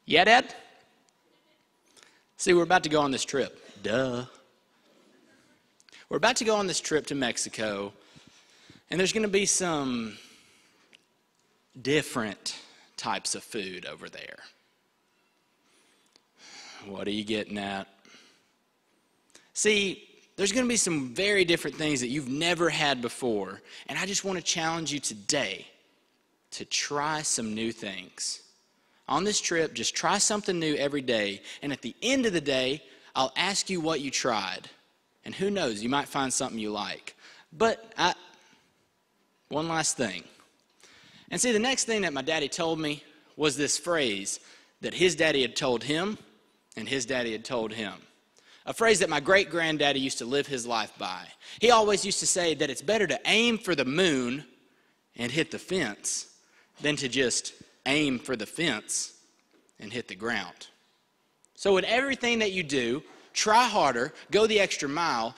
Yeah, Dad? See, we're about to go on this trip. Duh. We're about to go on this trip to Mexico, and there's going to be some different types of food over there. What are you getting at? See, there's going to be some very different things that you've never had before, and I just want to challenge you today to try some new things. On this trip, just try something new every day, and at the end of the day, I'll ask you what you tried. And who knows, you might find something you like. But one last thing. And see, the next thing that my daddy told me was this phrase that his daddy had told him and his daddy had told him. A phrase that my great-granddaddy used to live his life by. He always used to say that it's better to aim for the moon and hit the fence than to just aim for the fence and hit the ground. So in everything that you do, try harder, go the extra mile,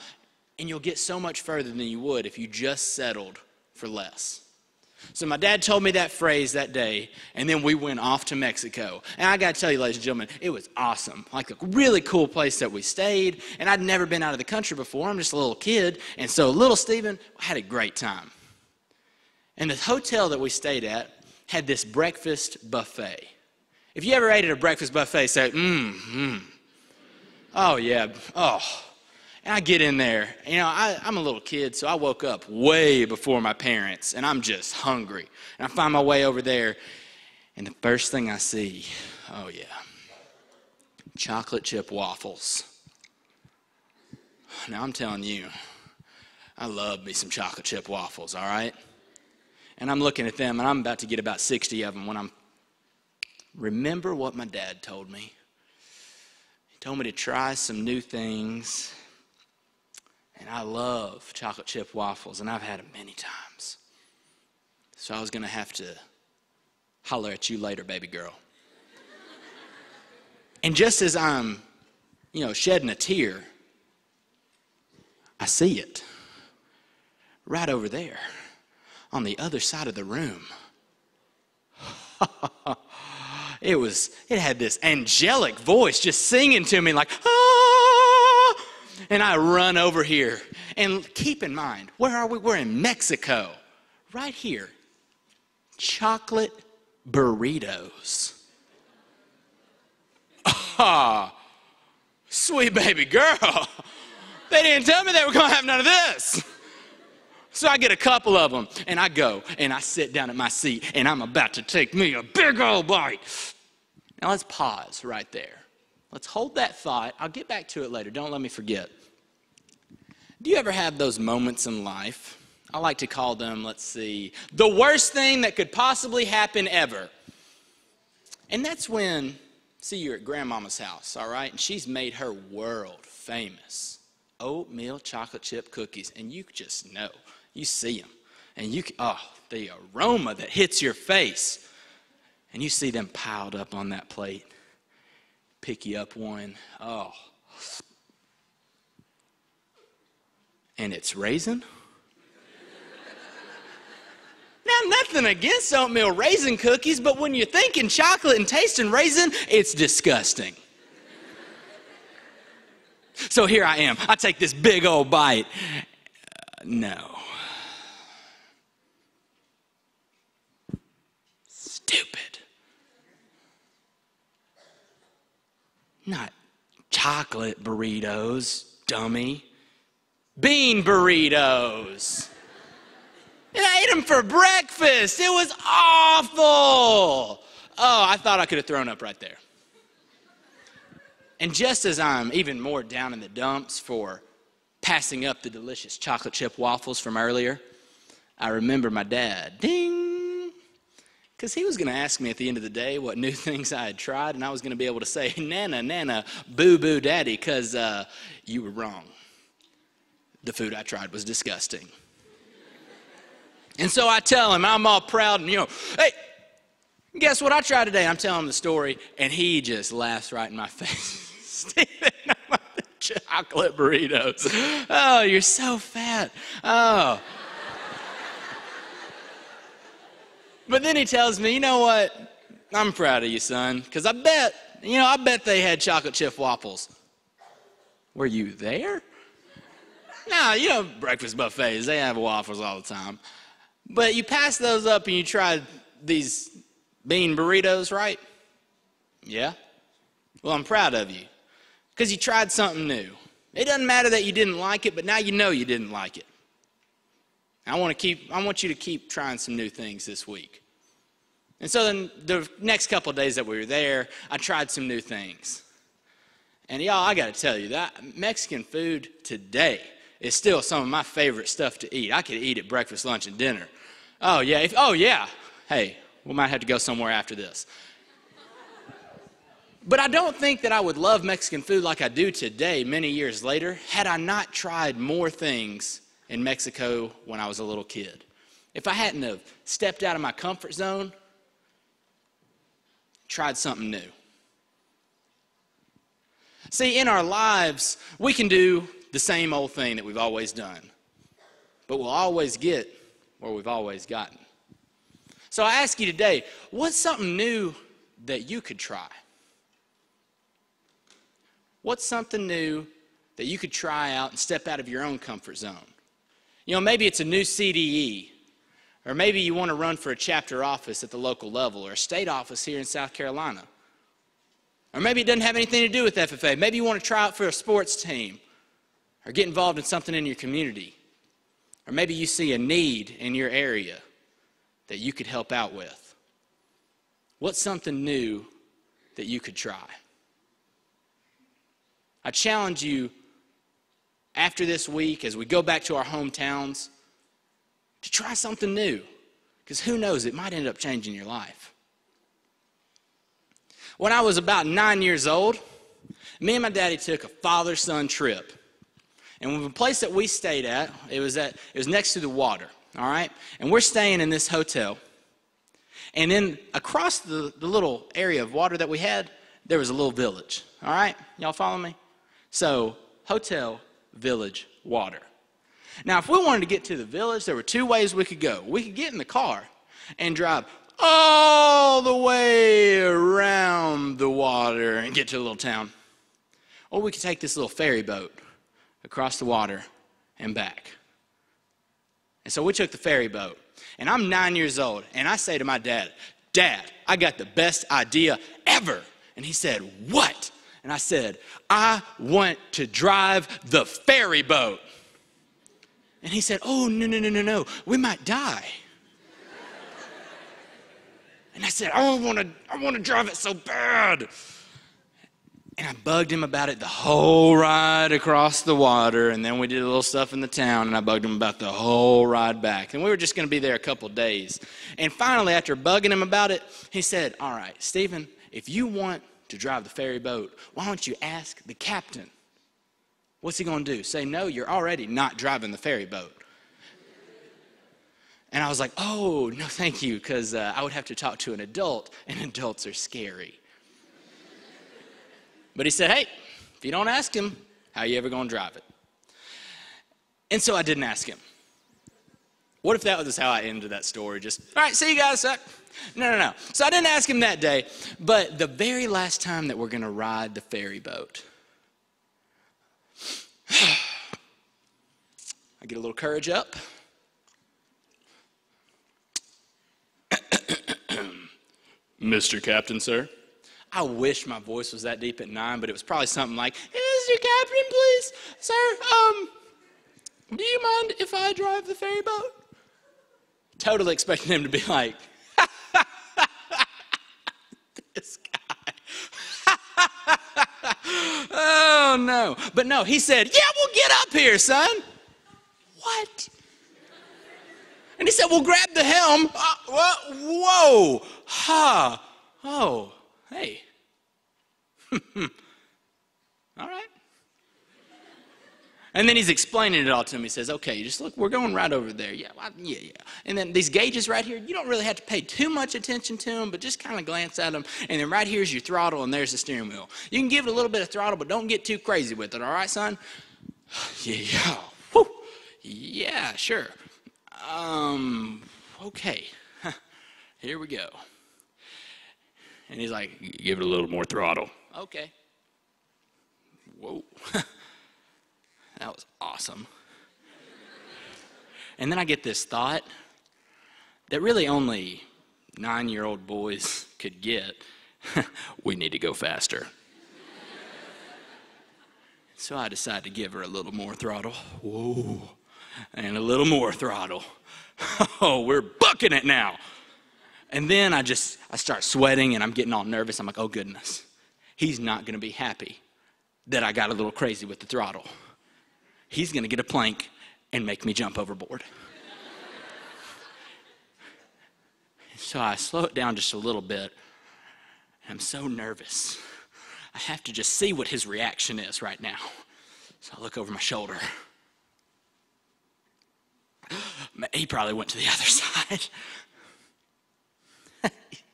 and you'll get so much further than you would if you just settled for less. So my dad told me that phrase that day, and then we went off to Mexico. And I got to tell you, ladies and gentlemen, it was awesome. Like a really cool place that we stayed, and I'd never been out of the country before. I'm just a little kid, and so little Stephen had a great time. And the hotel that we stayed at had this breakfast buffet. If you ever ate at a breakfast buffet, say, oh, yeah, oh. And I get in there. You know, I'm a little kid, so I woke up way before my parents, and I'm just hungry. And I find my way over there, and the first thing I see, oh, yeah, chocolate chip waffles. Now, I'm telling you, I love me some chocolate chip waffles, all right? And I'm looking at them, and I'm about to get about 60 of them when remember what my dad told me. He told me to try some new things. And I love chocolate chip waffles, and I've had them many times. So I was going to have to holler at you later, baby girl. And just as I'm, shedding a tear, I see it right over there on the other side of the room. It had this angelic voice just singing to me like, ah! And I run over here. And keep in mind, where are we? We're in Mexico. Right here. Chocolate burritos. Ah, sweet baby girl. They didn't tell me they were going to have none of this. So I get a couple of them, and I go, and I sit down at my seat, and I'm about to take me a big old bite. Now let's pause right there. Let's hold that thought. I'll get back to it later. Don't let me forget. Do you ever have those moments in life? I like to call them, the worst thing that could possibly happen ever. And that's when, you're at grandmama's house, all right? And she's made her world famous oatmeal chocolate chip cookies. And you just know. You see them. And the aroma that hits your face. And you see them piled up on that plate. Pick you up one. Oh. And it's raisin. Now, nothing against oatmeal raisin cookies, but when you're thinking chocolate and tasting raisin, it's disgusting. So here I am. I take this big old bite. No. Stupid. Not chocolate burritos, dummy. Bean burritos. And I ate them for breakfast. It was awful. Oh, I thought I could have thrown up right there. And just as I'm even more down in the dumps for passing up the delicious chocolate chip waffles from earlier, I remember my dad. Ding. Because he was going to ask me at the end of the day what new things I had tried, and I was going to be able to say, Nana, Nana, boo, boo, daddy, because you were wrong. The food I tried was disgusting. And so I tell him, I'm all proud and, hey, guess what I tried today? I'm telling him the story, and he just laughs right in my face. Stephen, I want the chocolate burritos. Oh, you're so fat. Oh. But then he tells me, you know what? I'm proud of you, son, because I bet they had chocolate chip waffles. Were you there? No, breakfast buffets, they have waffles all the time. But you passed those up and you tried these bean burritos, right? Yeah? Well, I'm proud of you because you tried something new. It doesn't matter that you didn't like it, but now you know you didn't like it. I want you to keep trying some new things this week. And so then the next couple of days that we were there, I tried some new things. And y'all, I got to tell you, that Mexican food today is still some of my favorite stuff to eat. I could eat it breakfast, lunch, and dinner. Oh, yeah. Hey, we might have to go somewhere after this. But I don't think that I would love Mexican food like I do today, many years later, had I not tried more things in Mexico when I was a little kid. If I hadn't have stepped out of my comfort zone, tried something new. See, in our lives, we can do the same old thing that we've always done, but we'll always get where we've always gotten. So I ask you today, what's something new that you could try? What's something new that you could try out and step out of your own comfort zone? Maybe it's a new CDE, or maybe you want to run for a chapter office at the local level or a state office here in South Carolina. Or maybe it doesn't have anything to do with FFA. Maybe you want to try out for a sports team or get involved in something in your community. Or maybe you see a need in your area that you could help out with. What's something new that you could try? I challenge you after this week, as we go back to our hometowns, to try something new. Because who knows, it might end up changing your life. When I was about 9 years old, me and my daddy took a father-son trip. And the place that we stayed at, it was next to the water, all right? And we're staying in this hotel. And then across the little area of water that we had, there was a little village, all right? Y'all follow me? So, hotel, village, water. Now, if we wanted to get to the village, there were two ways we could go. We could get in the car and drive all the way around the water and get to a little town. Or we could take this little ferry boat across the water and back. And so we took the ferry boat. And I'm 9 years old, and I say to my dad, "Dad, I got the best idea ever." And he said, "What?" And I said, "I want to drive the ferry boat." And he said, "Oh, no, we might die." And I said, I want to drive it so bad. And I bugged him about it the whole ride across the water, and then we did a little stuff in the town, and I bugged him about the whole ride back. And we were just going to be there a couple of days. And finally, after bugging him about it, he said, "All right, Stephen, if you want to drive the ferry boat, why don't you ask the captain? What's he going to do? Say, no, you're already not driving the ferry boat." And I was like, "Oh, no, thank you," because I would have to talk to an adult, and adults are scary. But he said, "Hey, if you don't ask him, how are you ever going to drive it?" And so I didn't ask him. What if that was how I ended that story? Just, "All right, see you guys." No. So I didn't ask him that day. But the very last time that we're going to ride the ferry boat, I get a little courage up. "Mr. Captain, sir." I wish my voice was that deep at 9, but it was probably something like, "Mr. Captain, please, sir, do you mind if I drive the ferry boat?" Totally expecting him to be like, "This guy." Oh, no. But no, he said, "Yeah, well, get up here, son." What? And he said, "Well, grab the helm." Whoa. Ha. Oh, hey. All right. And then he's explaining it all to me. He says, "Okay, just look, we're going right over there. Yeah. And then these gauges right here, you don't really have to pay too much attention to them, but just kind of glance at them. And then right here's your throttle, and there's the steering wheel. You can give it a little bit of throttle, but don't get too crazy with it, all right, son?" Yeah. Whew. Yeah, sure. Okay. Here we go. And he's like, give it a little more throttle. Okay. Whoa. That was awesome. And then I get this thought that really only 9-year-old boys could get. We need to go faster. So I decide to give her a little more throttle. Whoa. And a little more throttle. Oh, we're bucking it now. And then I start sweating and I'm getting all nervous. I'm like, oh goodness, he's not going to be happy that I got a little crazy with the throttle. He's going to get a plank and make me jump overboard. So I slow it down just a little bit. I'm so nervous. I have to just see what his reaction is right now. So I look over my shoulder. He probably went to the other side.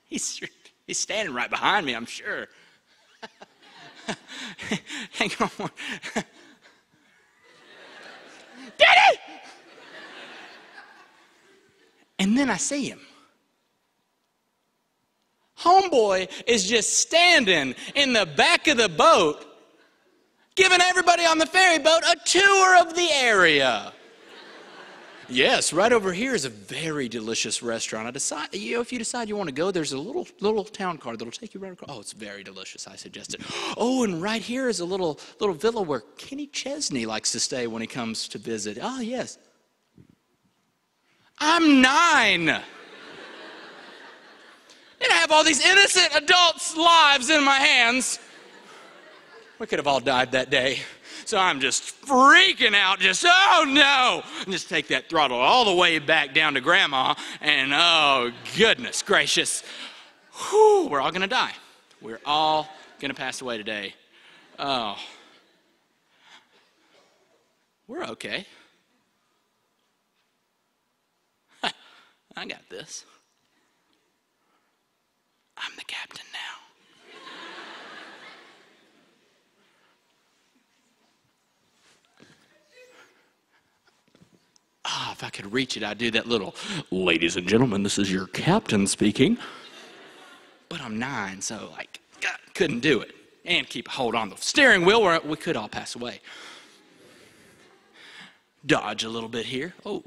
He's standing right behind me, I'm sure. Hang on. Daddy! And then I see him. Homeboy is just standing in the back of the boat, giving everybody on the ferry boat a tour of the area. Yes, right over here is a very delicious restaurant. If you decide you want to go, there's a little town car that'll take you right across. Oh, it's very delicious, I suggested. Oh, and right here is a little villa where Kenny Chesney likes to stay when he comes to visit. Oh, yes. I'm 9. And I have all these innocent adults' lives in my hands. We could have all died that day. So I'm just freaking out, oh no! And just take that throttle all the way back down to Grandma, and oh, goodness gracious. Whew, we're all gonna die. We're all gonna pass away today. Oh. We're okay. I got this. I'm the captain now. If I could reach it, I'd do that little, ladies and gentlemen, this is your captain speaking. But I'm 9, so couldn't do it. And keep a hold on the steering wheel where we could all pass away. Dodge a little bit here. Oh,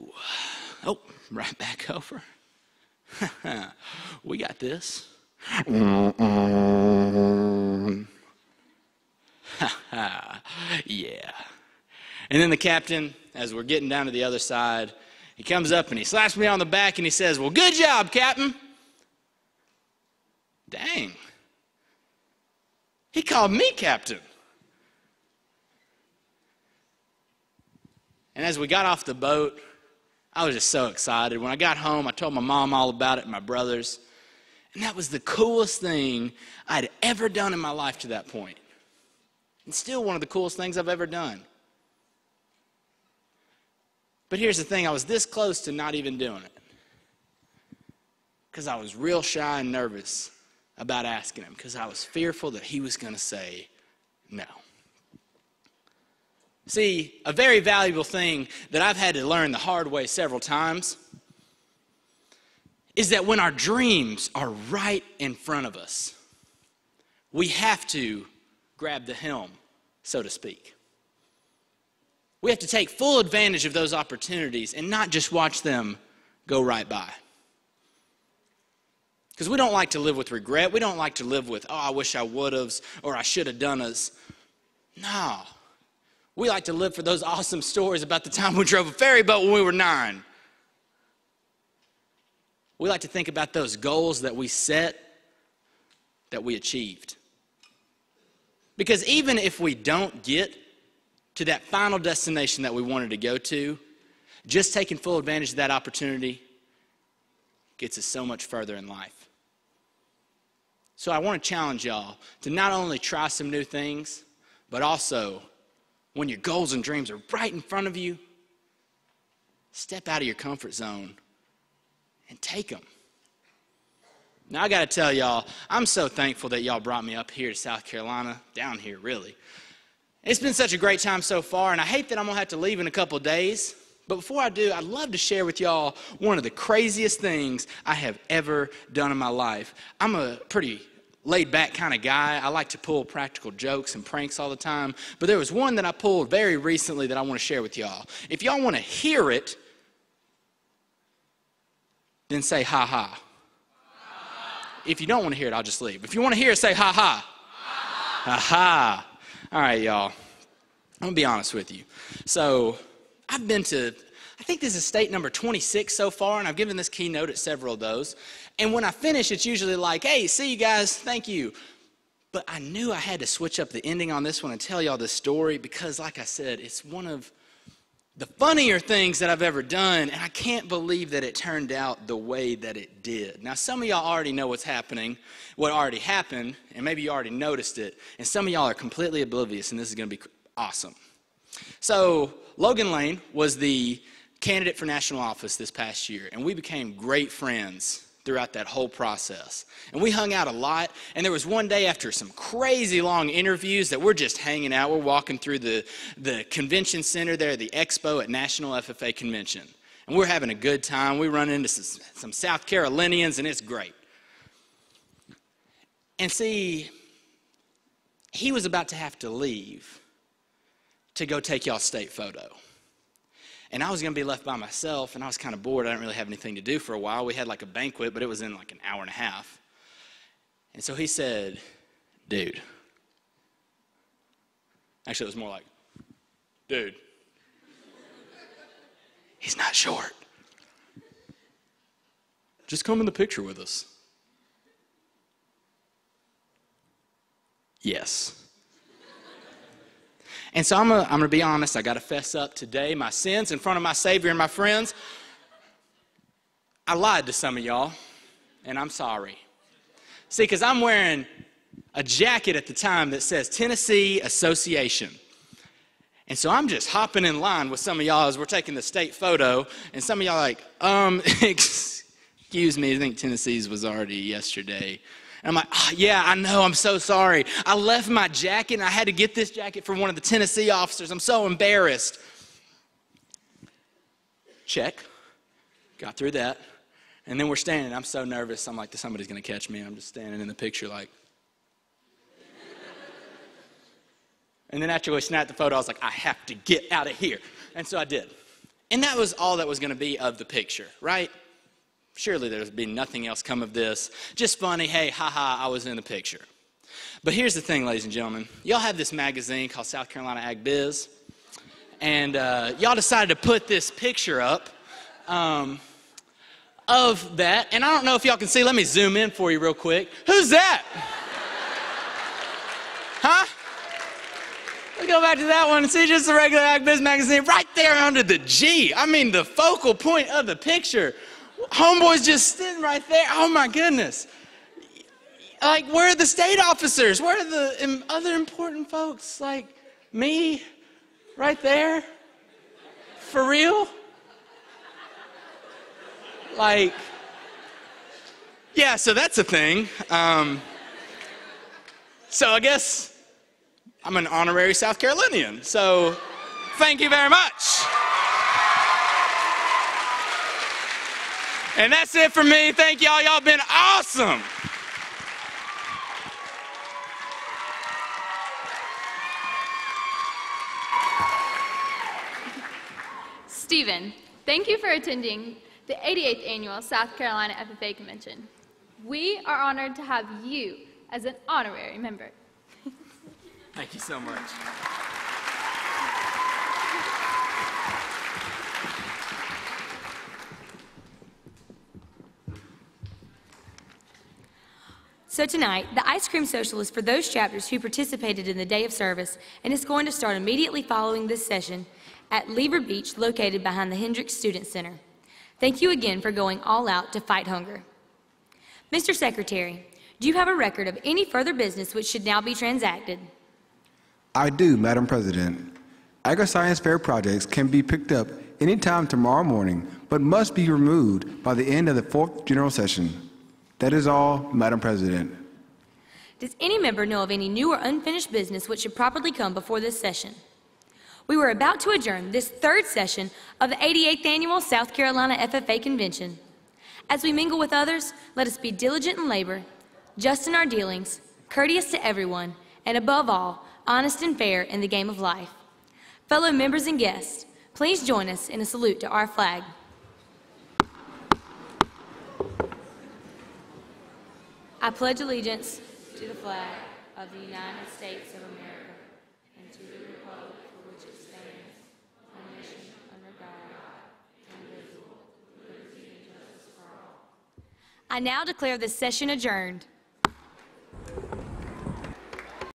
right back over. We got this. Yeah. And then the captain, as we're getting down to the other side, he comes up and he slaps me on the back and he says, well, good job, Captain. Dang. He called me captain. And as we got off the boat, I was just so excited. When I got home, I told my mom all about it and my brothers. And that was the coolest thing I'd ever done in my life to that point. And still one of the coolest things I've ever done. But here's the thing, I was this close to not even doing it. Because I was real shy and nervous about asking him, because I was fearful that he was going to say no. See, a very valuable thing that I've had to learn the hard way several times is that when our dreams are right in front of us, we have to grab the helm, so to speak. We have to take full advantage of those opportunities and not just watch them go right by. Because we don't like to live with regret. We don't like to live with, oh, I wish I would have, or I should have done this. No. We like to live for those awesome stories about the time we drove a ferry boat when we were 9. We like to think about those goals that we set, that we achieved. Because even if we don't get to that final destination that we wanted to go to, just taking full advantage of that opportunity gets us so much further in life. So I want to challenge y'all to not only try some new things, but also when your goals and dreams are right in front of you, step out of your comfort zone and take them. Now I got to tell y'all, I'm so thankful that y'all brought me up here to South Carolina, down here really. It's been such a great time so far, and I hate that I'm going to have to leave in a couple of days. But before I do, I'd love to share with y'all one of the craziest things I have ever done in my life. I'm a pretty laid back kind of guy. I like to pull practical jokes and pranks all the time. But there was one that I pulled very recently that I want to share with y'all. If y'all want to hear it, then say ha ha. If you don't want to hear it, I'll just leave. If you want to hear it, say ha ha. Ha ha. All right, y'all. I'm going to be honest with you. So I've been to, I think this is state number 26 so far, and I've given this keynote at several of those. And when I finish, it's usually like, hey, see you guys, thank you. But I knew I had to switch up the ending on this one and tell y'all this story because, like I said, it's one of the funnier things that I've ever done, and I can't believe that it turned out the way that it did. Now, some of y'all already know what's happening, what already happened, and maybe you already noticed it, and some of y'all are completely oblivious, and this is going to be awesome. So Logan Lane was the candidate for national office this past year, and we became great friends throughout that whole process. And we hung out a lot, and there was one day after some crazy long interviews that we're just hanging out. We're walking through the convention center there, the expo at National FFA Convention. And we're having a good time. We run into some South Carolinians, and it's great. And see, he was about to have to leave to go take y'all's state photo. And I was going to be left by myself, and I was kind of bored. I didn't really have anything to do for a while. We had like a banquet, but it was in like an hour and a half. And so he said, dude. Actually, it was more like, dude. He's not short. Just come in the picture with us. Yes. And so I'm going to be honest. I got to fess up today my sins in front of my Savior and my friends. I lied to some of y'all, and I'm sorry. See, because I'm wearing a jacket at the time that says Tennessee Association. And so I'm just hopping in line with some of y'all as we're taking the state photo, and some of y'all are like, excuse me, I think Tennessee's was already yesterday. And I'm like, oh, yeah, I know, I'm so sorry. I left my jacket, and I had to get this jacket from one of the Tennessee officers. I'm so embarrassed. Check. Got through that. And then we're standing. I'm so nervous. I'm like, somebody's going to catch me. I'm just standing in the picture like. And then after we snapped the photo, I was like, I have to get out of here. And so I did. And that was all that was going to be of the picture, right? Surely there'd be nothing else come of this. Just funny, hey, haha, I was in the picture. But here's the thing, ladies and gentlemen. Y'all have this magazine called South Carolina Ag Biz. And y'all decided to put this picture up of that. And I don't know if y'all can see. Let me zoom in for you real quick. Who's that? Huh? Let's go back to that one and see just the regular Ag Biz magazine right there under the G. I mean, the focal point of the picture. Homeboy's just sitting right there. Oh, my goodness. Like, where are the state officers? Where are the other important folks? Like, me right there? For real? Like, yeah, so that's a thing. So I guess I'm an honorary South Carolinian. So thank you very much. And that's it for me. Thank y'all. Y'all been awesome. Stephen, thank you for attending the 88th Annual South Carolina FFA Convention. We are honored to have you as an honorary member. Thank you so much. So tonight, the ice cream social is for those chapters who participated in the day of service, and it's going to start immediately following this session at Lever Beach, located behind the Hendricks Student Center. Thank you again for going all out to fight hunger. Mr. Secretary, do you have a record of any further business which should now be transacted? I do, Madam President. Agri-Science Fair projects can be picked up anytime tomorrow morning, but must be removed by the end of the 4th General Session. That is all, Madam President. Does any member know of any new or unfinished business which should properly come before this session? We were about to adjourn this 3rd session of the 88th Annual South Carolina FFA Convention. As we mingle with others, let us be diligent in labor, just in our dealings, courteous to everyone, and above all, honest and fair in the game of life. Fellow members and guests, please join us in a salute to our flag. I pledge allegiance to the flag of the United States of America and to the republic for which it stands, one nation under God, indivisible, with liberty and justice for all. I now declare this session adjourned.